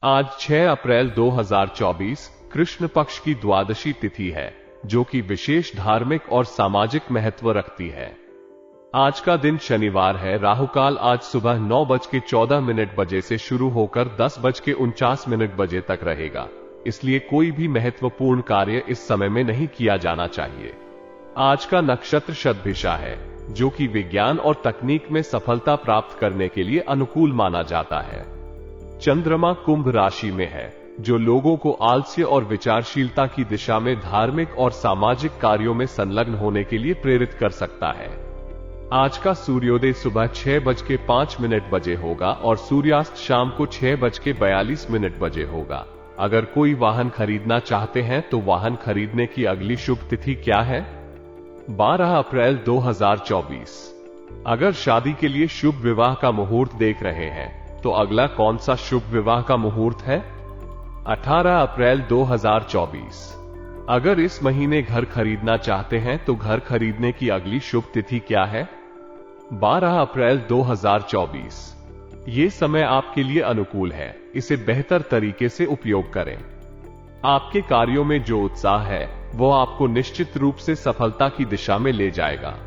आज 6 अप्रैल 2024 कृष्ण पक्ष की द्वादशी तिथि है, जो कि विशेष धार्मिक और सामाजिक महत्व रखती है। आज का दिन शनिवार है। राहुकाल आज सुबह 9:14 बजे से शुरू होकर 10:49 बजे तक रहेगा, इसलिए कोई भी महत्वपूर्ण कार्य इस समय में नहीं किया जाना चाहिए। आज का नक्षत्र शतभिषा है, जो कि विज्ञान और तकनीक में सफलता प्राप्त करने के लिए अनुकूल माना जाता है। चंद्रमा कुंभ राशि में है, जो लोगों को आलस्य और विचारशीलता की दिशा में धार्मिक और सामाजिक कार्यों में संलग्न होने के लिए प्रेरित कर सकता है। आज का सूर्योदय सुबह 6:05 बजे होगा और सूर्यास्त शाम को 6:42 बजे होगा। अगर कोई वाहन खरीदना चाहते हैं तो वाहन खरीदने की अगली शुभ तिथि क्या है? 12 अप्रैल 2024। अगर शादी के लिए शुभ विवाह का मुहूर्त देख रहे हैं तो अगला कौन सा शुभ विवाह का मुहूर्त है? 18 अप्रैल 2024। अगर इस महीने घर खरीदना चाहते हैं तो घर खरीदने की अगली शुभ तिथि क्या है? 12 अप्रैल 2024। ये समय आपके लिए अनुकूल है, इसे बेहतर तरीके से उपयोग करें। आपके कार्यों में जो उत्साह है वो आपको निश्चित रूप से सफलता की दिशा में ले जाएगा।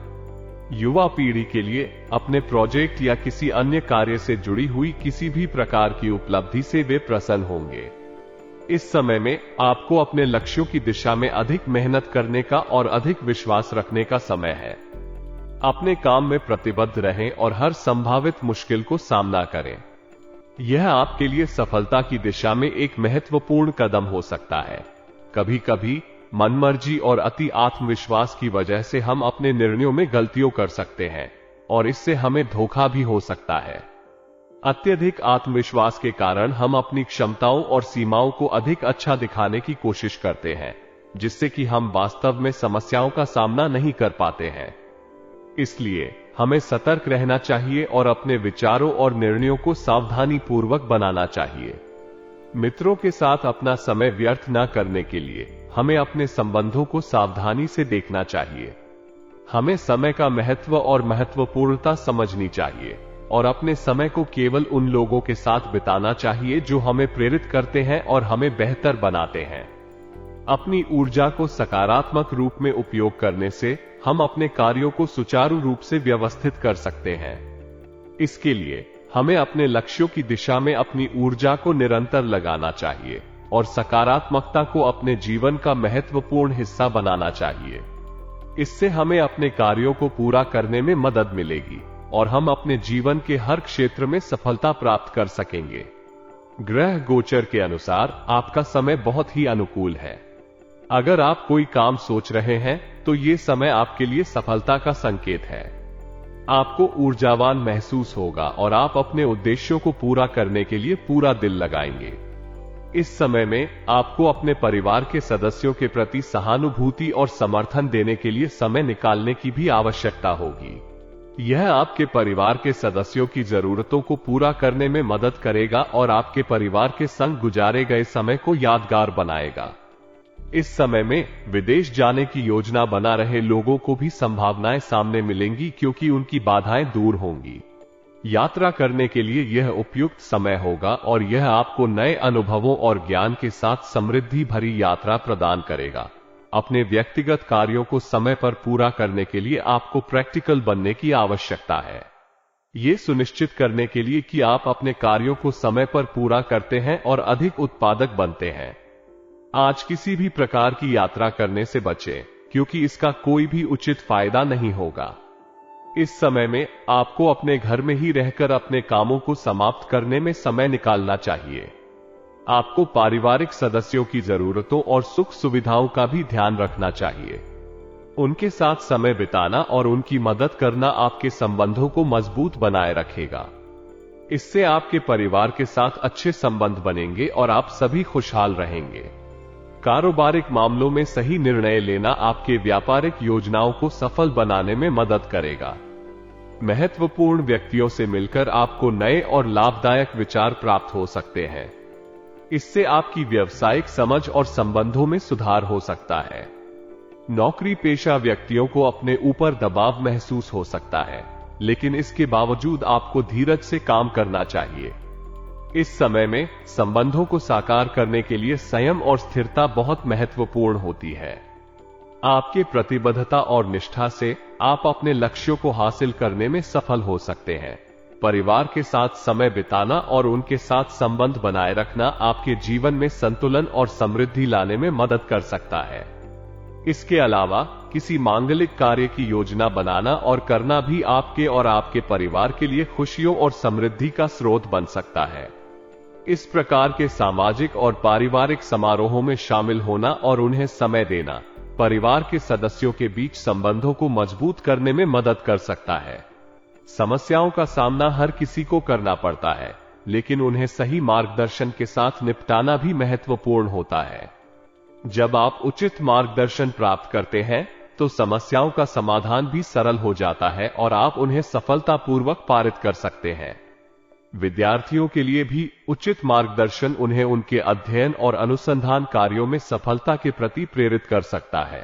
युवा पीढ़ी के लिए अपने प्रोजेक्ट या किसी अन्य कार्य से जुड़ी हुई किसी भी प्रकार की उपलब्धि से वे प्रसन्न होंगे। इस समय में आपको अपने लक्ष्यों की दिशा में अधिक मेहनत करने का और अधिक विश्वास रखने का समय है। अपने काम में प्रतिबद्ध रहें और हर संभावित मुश्किल को सामना करें। यह आपके लिए सफलता की दिशा में एक महत्वपूर्ण कदम हो सकता है। कभी कभी मनमर्जी और अति आत्मविश्वास की वजह से हम अपने निर्णयों में गलतियों कर सकते हैं और इससे हमें धोखा भी हो सकता है। अत्यधिक आत्मविश्वास के कारण हम अपनी क्षमताओं और सीमाओं को अधिक अच्छा दिखाने की कोशिश करते हैं, जिससे कि हम वास्तव में समस्याओं का सामना नहीं कर पाते हैं। इसलिए हमें सतर्क रहना चाहिए और अपने विचारों और निर्णयों को सावधानी पूर्वक बनाना चाहिए। मित्रों के साथ अपना समय व्यर्थ न करने के लिए हमें अपने संबंधों को सावधानी से देखना चाहिए। हमें समय का महत्व और महत्वपूर्णता समझनी चाहिए और अपने समय को केवल उन लोगों के साथ बिताना चाहिए जो हमें प्रेरित करते हैं और हमें बेहतर बनाते हैं। अपनी ऊर्जा को सकारात्मक रूप में उपयोग करने से हम अपने कार्यों को सुचारू रूप से व्यवस्थित कर सकते हैं। इसके लिए हमें अपने लक्ष्यों की दिशा में अपनी ऊर्जा को निरंतर लगाना चाहिए और सकारात्मकता को अपने जीवन का महत्वपूर्ण हिस्सा बनाना चाहिए। इससे हमें अपने कार्यों को पूरा करने में मदद मिलेगी और हम अपने जीवन के हर क्षेत्र में सफलता प्राप्त कर सकेंगे। ग्रह गोचर के अनुसार आपका समय बहुत ही अनुकूल है। अगर आप कोई काम सोच रहे हैं तो ये समय आपके लिए सफलता का संकेत है। आपको ऊर्जावान महसूस होगा और आप अपने उद्देश्यों को पूरा करने के लिए पूरा दिल लगाएंगे। इस समय में आपको अपने परिवार के सदस्यों के प्रति सहानुभूति और समर्थन देने के लिए समय निकालने की भी आवश्यकता होगी। यह आपके परिवार के सदस्यों की जरूरतों को पूरा करने में मदद करेगा और आपके परिवार के संग गुजारे गए समय को यादगार बनाएगा। इस समय में विदेश जाने की योजना बना रहे लोगों को भी संभावनाएं सामने मिलेंगी, क्योंकि उनकी बाधाएं दूर होंगी। यात्रा करने के लिए यह उपयुक्त समय होगा और यह आपको नए अनुभवों और ज्ञान के साथ समृद्धि भरी यात्रा प्रदान करेगा। अपने व्यक्तिगत कार्यों को समय पर पूरा करने के लिए आपको प्रैक्टिकल बनने की आवश्यकता है। ये सुनिश्चित करने के लिए कि आप अपने कार्यों को समय पर पूरा करते हैं और अधिक उत्पादक बनते हैं। आज किसी भी प्रकार की यात्रा करने से बचें, क्योंकि इसका कोई भी उचित फायदा नहीं होगा। इस समय में आपको अपने घर में ही रहकर अपने कामों को समाप्त करने में समय निकालना चाहिए। आपको पारिवारिक सदस्यों की जरूरतों और सुख सुविधाओं का भी ध्यान रखना चाहिए। उनके साथ समय बिताना और उनकी मदद करना आपके संबंधों को मजबूत बनाए रखेगा। इससे आपके परिवार के साथ अच्छे संबंध बनेंगे और आप सभी खुशहाल रहेंगे। कारोबारिक मामलों में सही निर्णय लेना आपके व्यापारिक योजनाओं को सफल बनाने में मदद करेगा। महत्वपूर्ण व्यक्तियों से मिलकर आपको नए और लाभदायक विचार प्राप्त हो सकते हैं। इससे आपकी व्यावसायिक समझ और संबंधों में सुधार हो सकता है। नौकरी पेशा व्यक्तियों को अपने ऊपर दबाव महसूस हो सकता है, लेकिन इसके बावजूद आपको धीरज से काम करना चाहिए। इस समय में संबंधों को साकार करने के लिए संयम और स्थिरता बहुत महत्वपूर्ण होती है। आपके प्रतिबद्धता और निष्ठा से आप अपने लक्ष्यों को हासिल करने में सफल हो सकते हैं। परिवार के साथ समय बिताना और उनके साथ संबंध बनाए रखना आपके जीवन में संतुलन और समृद्धि लाने में मदद कर सकता है। इसके अलावा किसी मांगलिक कार्य की योजना बनाना और करना भी आपके और आपके परिवार के लिए खुशियों और समृद्धि का स्रोत बन सकता है। इस प्रकार के सामाजिक और पारिवारिक समारोहों में शामिल होना और उन्हें समय देना परिवार के सदस्यों के बीच संबंधों को मजबूत करने में मदद कर सकता है। समस्याओं का सामना हर किसी को करना पड़ता है, लेकिन उन्हें सही मार्गदर्शन के साथ निपटाना भी महत्वपूर्ण होता है। जब आप उचित मार्गदर्शन प्राप्त करते हैं तो समस्याओं का समाधान भी सरल हो जाता है और आप उन्हें सफलतापूर्वक पारित कर सकते हैं। विद्यार्थियों के लिए भी उचित मार्गदर्शन उन्हें उनके अध्ययन और अनुसंधान कार्यों में सफलता के प्रति प्रेरित कर सकता है।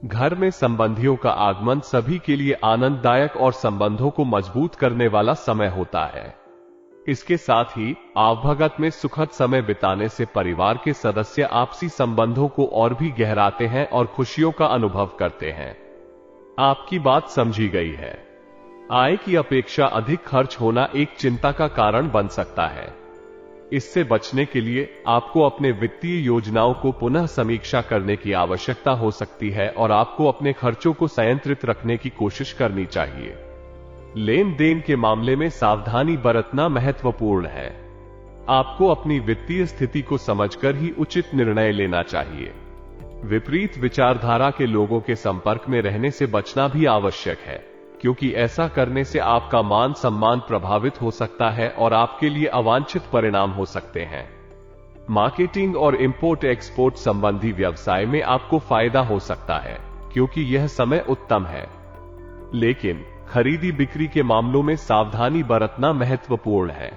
घर में संबंधियों का आगमन सभी के लिए आनंददायक और संबंधों को मजबूत करने वाला समय होता है। इसके साथ ही आवभगत में सुखद समय बिताने से परिवार के सदस्य आपसी संबंधों को और भी गहराते हैं और खुशियों का अनुभव करते हैं। आपकी बात समझी गई है। आय की अपेक्षा अधिक खर्च होना एक चिंता का कारण बन सकता है। इससे बचने के लिए आपको अपने वित्तीय योजनाओं को पुनः समीक्षा करने की आवश्यकता हो सकती है और आपको अपने खर्चों को संयंत्रित रखने की कोशिश करनी चाहिए। लेन देन के मामले में सावधानी बरतना महत्वपूर्ण है। आपको अपनी वित्तीय स्थिति को समझकर ही उचित निर्णय लेना चाहिए। विपरीत विचारधारा के लोगों के संपर्क में रहने से बचना भी आवश्यक है, क्योंकि ऐसा करने से आपका मान सम्मान प्रभावित हो सकता है और आपके लिए अवांछित परिणाम हो सकते हैं। मार्केटिंग और इंपोर्ट एक्सपोर्ट संबंधी व्यवसाय में आपको फायदा हो सकता है, क्योंकि यह समय उत्तम है। लेकिन खरीदी बिक्री के मामलों में सावधानी बरतना महत्वपूर्ण है।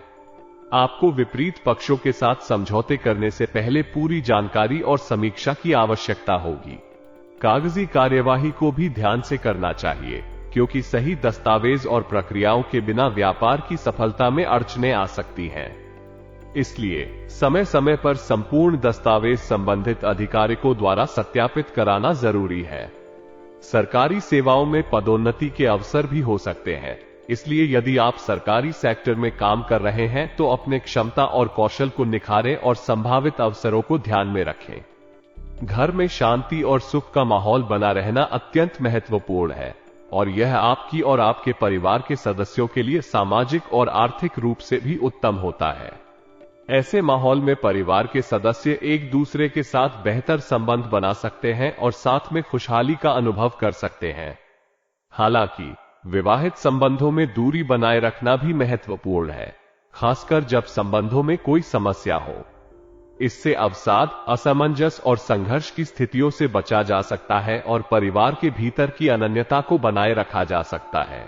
आपको विपरीत पक्षों के साथ समझौते करने से पहले पूरी जानकारी और समीक्षा की आवश्यकता होगी। कागजी कार्यवाही को भी ध्यान से करना चाहिए, क्योंकि सही दस्तावेज और प्रक्रियाओं के बिना व्यापार की सफलता में अड़चनें आ सकती हैं। इसलिए समय समय पर संपूर्ण दस्तावेज संबंधित अधिकारियों द्वारा सत्यापित कराना जरूरी है। सरकारी सेवाओं में पदोन्नति के अवसर भी हो सकते हैं, इसलिए यदि आप सरकारी सेक्टर में काम कर रहे हैं तो अपने क्षमता और कौशल को निखारें और संभावित अवसरों को ध्यान में रखें। घर में शांति और सुख का माहौल बना रहना अत्यंत महत्वपूर्ण है और यह आपकी और आपके परिवार के सदस्यों के लिए सामाजिक और आर्थिक रूप से भी उत्तम होता है। ऐसे माहौल में परिवार के सदस्य एक दूसरे के साथ बेहतर संबंध बना सकते हैं और साथ में खुशहाली का अनुभव कर सकते हैं। हालांकि विवाहित संबंधों में दूरी बनाए रखना भी महत्वपूर्ण है, खासकर जब संबंधों में कोई समस्या हो। इससे अवसाद, असमंजस और संघर्ष की स्थितियों से बचा जा सकता है और परिवार के भीतर की अनन्यता को बनाए रखा जा सकता है।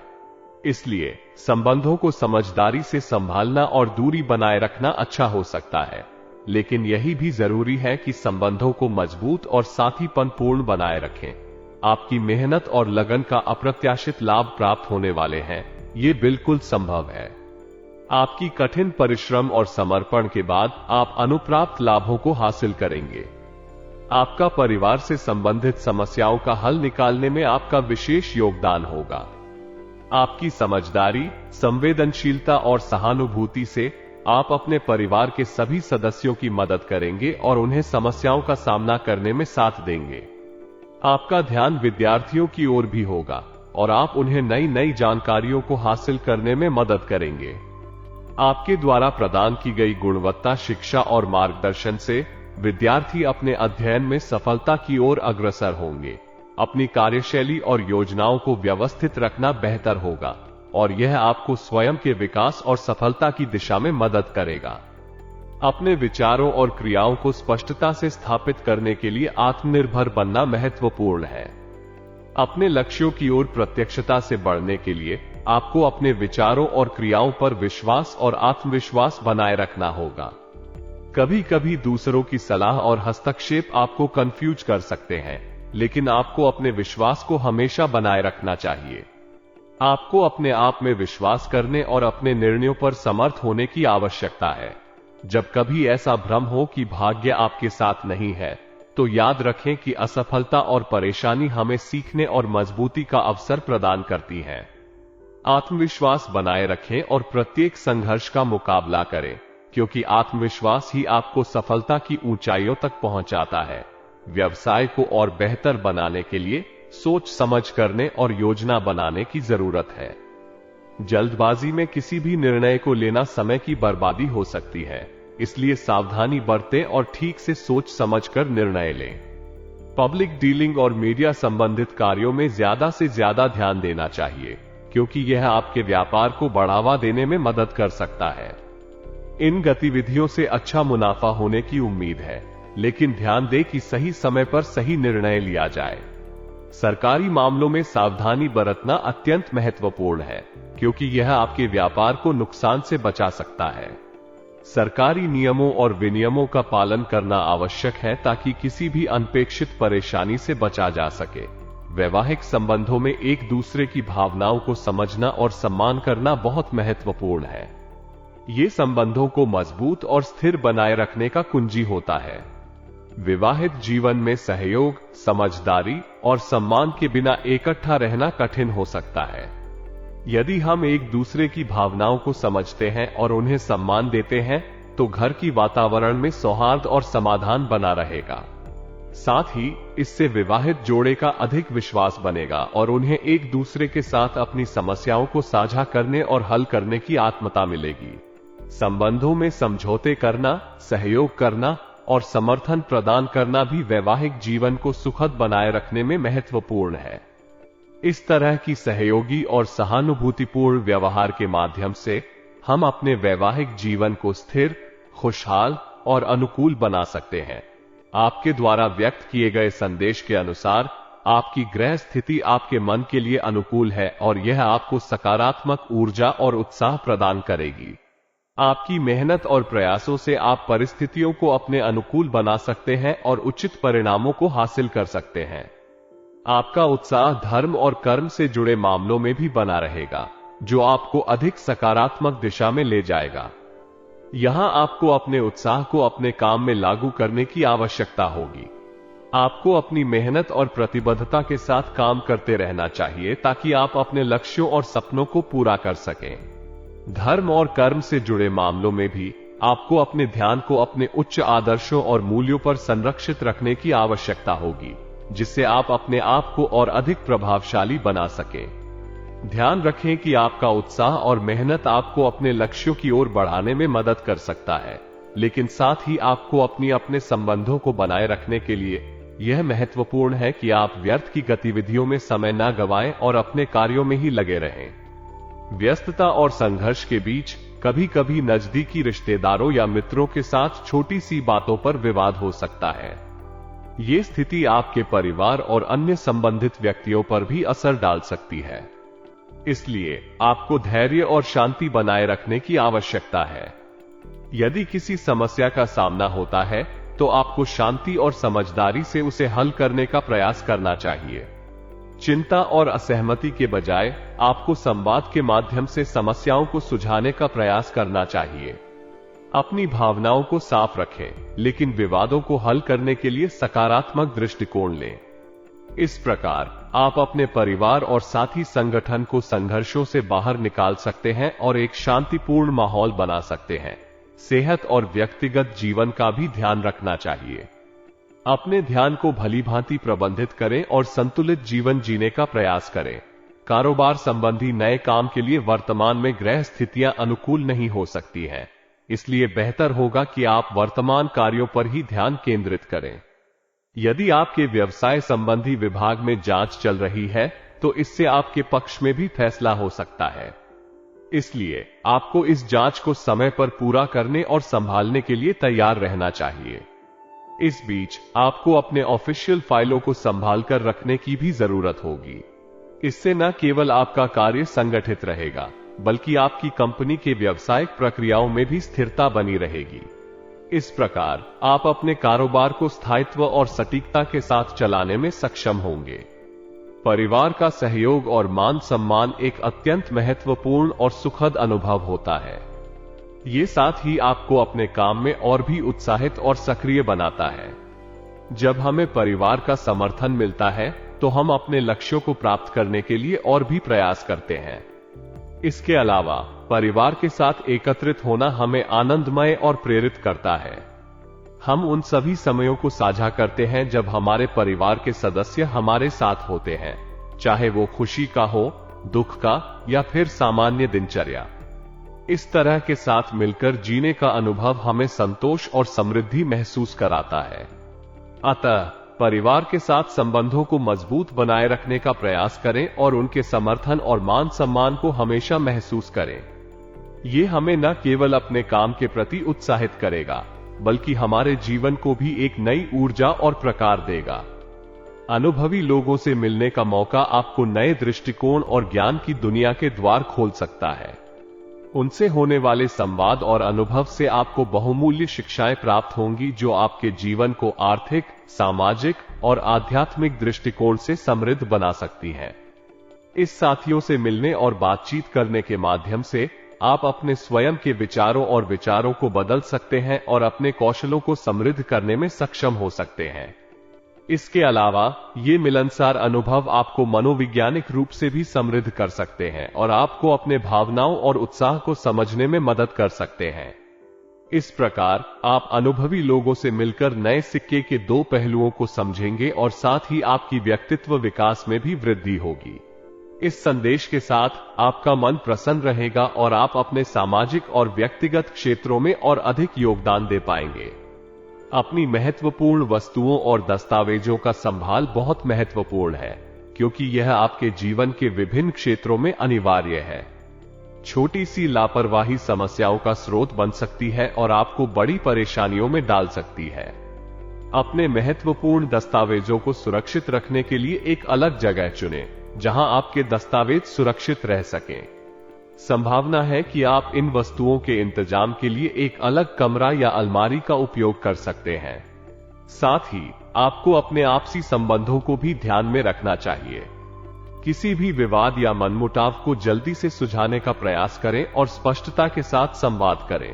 इसलिए संबंधों को समझदारी से संभालना और दूरी बनाए रखना अच्छा हो सकता है, लेकिन यही भी जरूरी है कि संबंधों को मजबूत और साथीपनपूर्ण बनाए रखें। आपकी मेहनत और लगन का अप्रत्याशित लाभ प्राप्त होने वाले हैं, ये बिल्कुल संभव है। आपकी कठिन परिश्रम और समर्पण के बाद आप अनुप्राप्त लाभों को हासिल करेंगे। आपका परिवार से संबंधित समस्याओं का हल निकालने में आपका विशेष योगदान होगा। आपकी समझदारी, संवेदनशीलता और सहानुभूति से आप अपने परिवार के सभी सदस्यों की मदद करेंगे और उन्हें समस्याओं का सामना करने में साथ देंगे। आपका ध्यान विद्यार्थियों की ओर भी होगा और आप उन्हें नई नई जानकारियों को हासिल करने में मदद करेंगे। आपके द्वारा प्रदान की गई गुणवत्ता शिक्षा और मार्गदर्शन से विद्यार्थी अपने अध्ययन में सफलता की ओर अग्रसर होंगे। अपनी कार्यशैली और योजनाओं को व्यवस्थित रखना बेहतर होगा और यह आपको स्वयं के विकास और सफलता की दिशा में मदद करेगा। अपने विचारों और क्रियाओं को स्पष्टता से स्थापित करने के लिए आत्मनिर्भर बनना महत्वपूर्ण है। अपने लक्ष्यों की ओर प्रत्यक्षता से बढ़ने के लिए आपको अपने विचारों और क्रियाओं पर विश्वास और आत्मविश्वास बनाए रखना होगा। कभी कभी दूसरों की सलाह और हस्तक्षेप आपको कंफ्यूज कर सकते हैं, लेकिन आपको अपने विश्वास को हमेशा बनाए रखना चाहिए। आपको अपने आप में विश्वास करने और अपने निर्णयों पर समर्थ होने की आवश्यकता है। जब कभी ऐसा भ्रम हो कि भाग्य आपके साथ नहीं है, तो याद रखें कि असफलता और परेशानी हमें सीखने और मजबूती का अवसर प्रदान करती हैं। आत्मविश्वास बनाए रखें और प्रत्येक संघर्ष का मुकाबला करें, क्योंकि आत्मविश्वास ही आपको सफलता की ऊंचाइयों तक पहुंचाता है। व्यवसाय को और बेहतर बनाने के लिए सोच समझ करने और योजना बनाने की जरूरत है। जल्दबाजी में किसी भी निर्णय को लेना समय की बर्बादी हो सकती है, इसलिए सावधानी बरतें और ठीक से सोच समझकर निर्णय लें। पब्लिक डीलिंग और मीडिया संबंधित कार्यों में ज्यादा से ज्यादा ध्यान देना चाहिए, क्योंकि यह आपके व्यापार को बढ़ावा देने में मदद कर सकता है। इन गतिविधियों से अच्छा मुनाफा होने की उम्मीद है, लेकिन ध्यान दें कि सही समय पर सही निर्णय लिया जाए। सरकारी मामलों में सावधानी बरतना अत्यंत महत्वपूर्ण है, क्योंकि यह आपके व्यापार को नुकसान से बचा सकता है। सरकारी नियमों और विनियमों का पालन करना आवश्यक है ताकि किसी भी अनपेक्षित परेशानी से बचा जा सके। वैवाहिक संबंधों में एक दूसरे की भावनाओं को समझना और सम्मान करना बहुत महत्वपूर्ण है। ये संबंधों को मजबूत और स्थिर बनाए रखने का कुंजी होता है। विवाहित जीवन में सहयोग, समझदारी और सम्मान के बिना इकट्ठा रहना कठिन हो सकता है। यदि हम एक दूसरे की भावनाओं को समझते हैं और उन्हें सम्मान देते हैं, तो घर की वातावरण में सौहार्द और समाधान बना रहेगा। साथ ही इससे विवाहित जोड़े का अधिक विश्वास बनेगा और उन्हें एक दूसरे के साथ अपनी समस्याओं को साझा करने और हल करने की आत्मता मिलेगी। संबंधों में समझौते करना, सहयोग करना और समर्थन प्रदान करना भी वैवाहिक जीवन को सुखद बनाए रखने में महत्वपूर्ण है। इस तरह की सहयोगी और सहानुभूतिपूर्ण व्यवहार के माध्यम से हम अपने वैवाहिक जीवन को स्थिर, खुशहाल और अनुकूल बना सकते हैं। आपके द्वारा व्यक्त किए गए संदेश के अनुसार आपकी ग्रह स्थिति आपके मन के लिए अनुकूल है और यह आपको सकारात्मक ऊर्जा और उत्साह प्रदान करेगी। आपकी मेहनत और प्रयासों से आप परिस्थितियों को अपने अनुकूल बना सकते हैं और उचित परिणामों को हासिल कर सकते हैं। आपका उत्साह धर्म और कर्म से जुड़े मामलों में भी बना रहेगा, जो आपको अधिक सकारात्मक दिशा में ले जाएगा। यहां आपको अपने उत्साह को अपने काम में लागू करने की आवश्यकता होगी। आपको अपनी मेहनत और प्रतिबद्धता के साथ काम करते रहना चाहिए ताकि आप अपने लक्ष्यों और सपनों को पूरा कर सकें। धर्म और कर्म से जुड़े मामलों में भी आपको अपने ध्यान को अपने उच्च आदर्शों और मूल्यों पर संरक्षित रखने की आवश्यकता होगी, जिससे आप अपने आप को और अधिक प्रभावशाली बना सकें। ध्यान रखें कि आपका उत्साह और मेहनत आपको अपने लक्ष्यों की ओर बढ़ाने में मदद कर सकता है, लेकिन साथ ही आपको अपने संबंधों को बनाए रखने के लिए यह महत्वपूर्ण है कि आप व्यर्थ की गतिविधियों में समय न गंवाएं और अपने कार्यों में ही लगे रहें। व्यस्तता और संघर्ष के बीच कभी कभी नजदीकी रिश्तेदारों या मित्रों के साथ छोटी सी बातों पर विवाद हो सकता है। ये स्थिति आपके परिवार और अन्य संबंधित व्यक्तियों पर भी असर डाल सकती है। इसलिए आपको धैर्य और शांति बनाए रखने की आवश्यकता है। यदि किसी समस्या का सामना होता है, तो आपको शांति और समझदारी से उसे हल करने का प्रयास करना चाहिए। चिंता और असहमति के बजाय आपको संवाद के माध्यम से समस्याओं को सुलझाने का प्रयास करना चाहिए। अपनी भावनाओं को साफ रखें, लेकिन विवादों को हल करने के लिए सकारात्मक दृष्टिकोण लें। इस प्रकार आप अपने परिवार और साथी संगठन को संघर्षों से बाहर निकाल सकते हैं और एक शांतिपूर्ण माहौल बना सकते हैं। सेहत और व्यक्तिगत जीवन का भी ध्यान रखना चाहिए। अपने ध्यान को भलीभांति प्रबंधित करें और संतुलित जीवन जीने का प्रयास करें। कारोबार संबंधी नए काम के लिए वर्तमान में ग्रह स्थितियां अनुकूल नहीं हो सकती हैं, इसलिए बेहतर होगा कि आप वर्तमान कार्यों पर ही ध्यान केंद्रित करें। यदि आपके व्यवसाय संबंधी विभाग में जांच चल रही है, तो इससे आपके पक्ष में भी फैसला हो सकता है। इसलिए आपको इस जांच को समय पर पूरा करने और संभालने के लिए तैयार रहना चाहिए। इस बीच आपको अपने ऑफिशियल फाइलों को संभाल कर रखने की भी जरूरत होगी। इससे न केवल आपका कार्य संगठित रहेगा, बल्कि आपकी कंपनी के व्यावसायिक प्रक्रियाओं में भी स्थिरता बनी रहेगी। इस प्रकार आप अपने कारोबार को स्थायित्व और सटीकता के साथ चलाने में सक्षम होंगे। परिवार का सहयोग और मान सम्मान एक अत्यंत महत्वपूर्ण और सुखद अनुभव होता है। ये साथ ही आपको अपने काम में और भी उत्साहित और सक्रिय बनाता है। जब हमें परिवार का समर्थन मिलता है तो हम अपने लक्ष्यों को प्राप्त करने के लिए और भी प्रयास करते हैं। इसके अलावा परिवार के साथ एकत्रित होना हमें आनंदमय और प्रेरित करता है। हम उन सभी समयों को साझा करते हैं जब हमारे परिवार के सदस्य हमारे साथ होते हैं, चाहे वो खुशी का हो, दुख का या फिर सामान्य दिनचर्या। इस तरह के साथ मिलकर जीने का अनुभव हमें संतोष और समृद्धि महसूस कराता है। अतः परिवार के साथ संबंधों को मजबूत बनाए रखने का प्रयास करें और उनके समर्थन और मान सम्मान को हमेशा महसूस करें। ये हमें न केवल अपने काम के प्रति उत्साहित करेगा, बल्कि हमारे जीवन को भी एक नई ऊर्जा और प्रकार देगा। अनुभवी लोगों से मिलने का मौका आपको नए दृष्टिकोण और ज्ञान की दुनिया के द्वार खोल सकता है। उनसे होने वाले संवाद और अनुभव से आपको बहुमूल्य शिक्षाएं प्राप्त होंगी जो आपके जीवन को आर्थिक, सामाजिक और आध्यात्मिक दृष्टिकोण से समृद्ध बना सकती हैं। इस साथियों से मिलने और बातचीत करने के माध्यम से आप अपने स्वयं के विचारों और विचारों को बदल सकते हैं और अपने कौशलों को समृद्ध करने में सक्षम हो सकते हैं। इसके अलावा ये मिलनसार अनुभव आपको मनोवैज्ञानिक रूप से भी समृद्ध कर सकते हैं और आपको अपने भावनाओं और उत्साह को समझने में मदद कर सकते हैं। इस प्रकार आप अनुभवी लोगों से मिलकर नए सिक्के के दो पहलुओं को समझेंगे और साथ ही आपकी व्यक्तित्व विकास में भी वृद्धि होगी। इस संदेश के साथ आपका मन प्रसन्न रहेगा और आप अपने सामाजिक और व्यक्तिगत क्षेत्रों में और अधिक योगदान दे पाएंगे। अपनी महत्वपूर्ण वस्तुओं और दस्तावेजों का संभाल बहुत महत्वपूर्ण है, क्योंकि यह आपके जीवन के विभिन्न क्षेत्रों में अनिवार्य है। छोटी सी लापरवाही समस्याओं का स्रोत बन सकती है और आपको बड़ी परेशानियों में डाल सकती है। अपने महत्वपूर्ण दस्तावेजों को सुरक्षित रखने के लिए एक अलग जगह चुनें, जहां आपके दस्तावेज सुरक्षित रह सकें। संभावना है कि आप इन वस्तुओं के इंतजाम के लिए एक अलग कमरा या अलमारी का उपयोग कर सकते हैं। साथ ही आपको अपने आपसी संबंधों को भी ध्यान में रखना चाहिए। किसी भी विवाद या मनमुटाव को जल्दी से सुलझाने का प्रयास करें और स्पष्टता के साथ संवाद करें।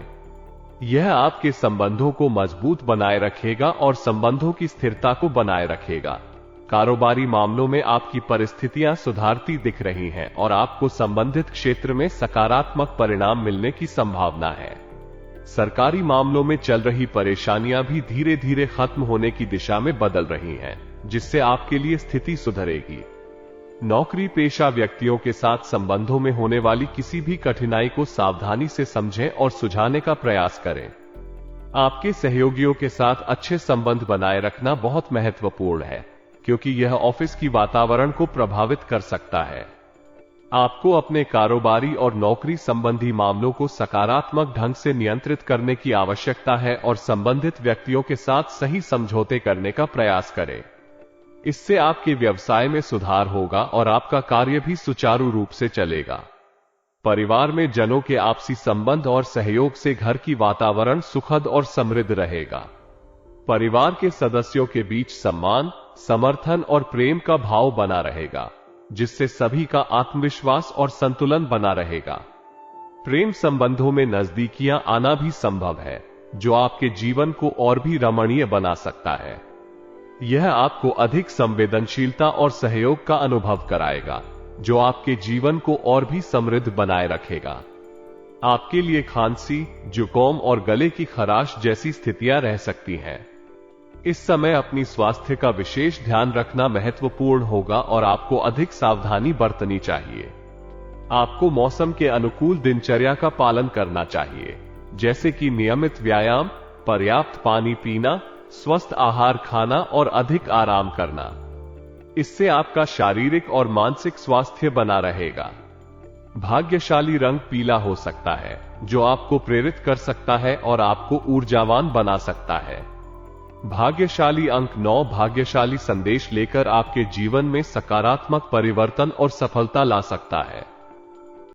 यह आपके संबंधों को मजबूत बनाए रखेगा और संबंधों की स्थिरता को बनाए रखेगा। कारोबारी मामलों में आपकी परिस्थितियां सुधारती दिख रही हैं और आपको संबंधित क्षेत्र में सकारात्मक परिणाम मिलने की संभावना है। सरकारी मामलों में चल रही परेशानियां भी धीरे धीरे खत्म होने की दिशा में बदल रही हैं, जिससे आपके लिए स्थिति सुधरेगी। नौकरी पेशा व्यक्तियों के साथ संबंधों में होने वाली किसी भी कठिनाई को सावधानी से समझें और सुलझाने का प्रयास करें। आपके सहयोगियों के साथ अच्छे संबंध बनाए रखना बहुत महत्वपूर्ण है, क्योंकि यह ऑफिस की वातावरण को प्रभावित कर सकता है। आपको अपने कारोबारी और नौकरी संबंधी मामलों को सकारात्मक ढंग से नियंत्रित करने की आवश्यकता है और संबंधित व्यक्तियों के साथ सही समझौते करने का प्रयास करें। इससे आपके व्यवसाय में सुधार होगा और आपका कार्य भी सुचारू रूप से चलेगा। परिवार में जनों के आपसी संबंध और सहयोग से घर की वातावरण सुखद और समृद्ध रहेगा। परिवार के सदस्यों के बीच सम्मान, समर्थन और प्रेम का भाव बना रहेगा, जिससे सभी का आत्मविश्वास और संतुलन बना रहेगा। प्रेम संबंधों में नजदीकियां आना भी संभव है, जो आपके जीवन को और भी रमणीय बना सकता है। यह आपको अधिक संवेदनशीलता और सहयोग का अनुभव कराएगा, जो आपके जीवन को और भी समृद्ध बनाए रखेगा। आपके लिए खांसी, जुकाम और गले की खराश जैसी स्थितियां रह सकती हैं। इस समय अपनी स्वास्थ्य का विशेष ध्यान रखना महत्वपूर्ण होगा और आपको अधिक सावधानी बरतनी चाहिए। आपको मौसम के अनुकूल दिनचर्या का पालन करना चाहिए, जैसे कि नियमित व्यायाम, पर्याप्त पानी पीना, स्वस्थ आहार खाना और अधिक आराम करना। इससे आपका शारीरिक और मानसिक स्वास्थ्य बना रहेगा। भाग्यशाली रंग पीला हो सकता है, जो आपको प्रेरित कर सकता है और आपको ऊर्जावान बना सकता है। भाग्यशाली अंक 9 भाग्यशाली संदेश लेकर आपके जीवन में सकारात्मक परिवर्तन और सफलता ला सकता है।